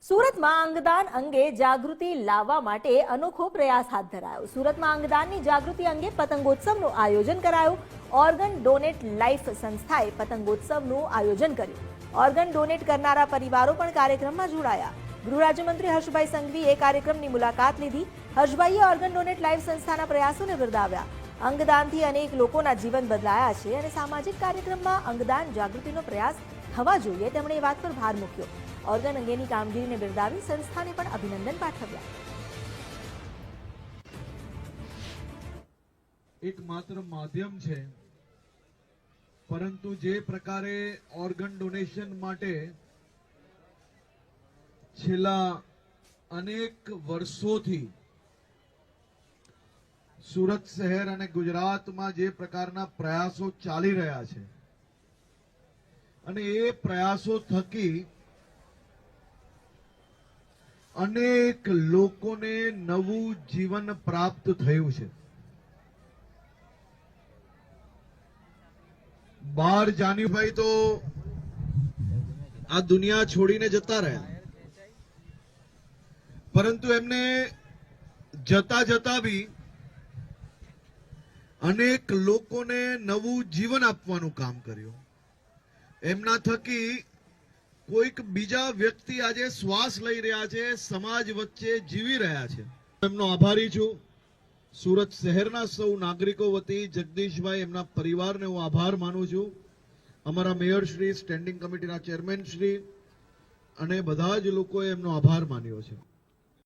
સુરતમાં અંગદાન અંગે જાગૃતિ લાવવા માટે અનોખો પ્રયાસ હાથ ધરાયો। સુરતમાં અંગદાનની જાગૃતિ અંગે પતંગોત્સવનું આયોજન કરાયું। ઓર્ગન ડોનેટ લાઈફ સંસ્થાએ પતંગોત્સવનું આયોજન કર્યું। ઓર્ગન ડોનેટ કરનારા પરિવારો પણ કાર્યક્રમમાં જોડાયા। ગૃહ રાજ્યમંત્રી હર્ષભાઈ સંઘવીએ કાર્યક્રમની મુલાકાત લીધી। હર્ષભાઈએ ઓર્ગન ડોનેટ લાઈફ સંસ્થાના પ્રયાસોને બિરદાવ્યા। અંગદાનથી અનેક લોકોના જીવન બદલાયા છે અને સામાજિક કાર્યક્રમમાં અંગદાન જાગૃતિનો પ્રયાસ થવા જોઈએ તેમણે એ વાત પર ભાર મૂક્યો। ઓર્ગન અંગેની કામગીરીને બિરદાવી સંસ્થાને પણ અભિનંદન પાઠવ્યા। એક માત્ર માધ્યમ છે, પરંતુ જે પ્રકારે ઓર્ગન ડોનેશન માટે છેલ્લા અનેક વર્ષોથી સુરત શહેર અને ગુજરાતમાં જે પ્રકારના પ્રયાસો ચાલી રહ્યા છે અને એ પ્રયાસો થકી અનેક લોકોને નવું જીવન પ્રાપ્ત થયું છે। 12 જાન્યુઆરી તો આ દુનિયા છોડીને જતા રહ્યા, પરંતુ એમને જતા જતા બી અનેક લોકોને નવું જીવન આપવાનું કામ કર્યું। એમના થકી કોઈક બીજા વ્યક્તિ આજે શ્વાસ લઈ રહ્યા છે, સમાજ વચ્ચે જીવી રહ્યા છે। એમનો આભારી છું। સુરત શહેરના સૌ નાગરિકો વતી જગદીશભાઈ એમના પરિવારને હું આભાર માનું છું। અમારા મેયર શ્રી, સ્ટેન્ડિંગ કમિટીના ચેરમેન શ્રી અને બધા જ લોકોએ એમનો આભાર માન્યો છે।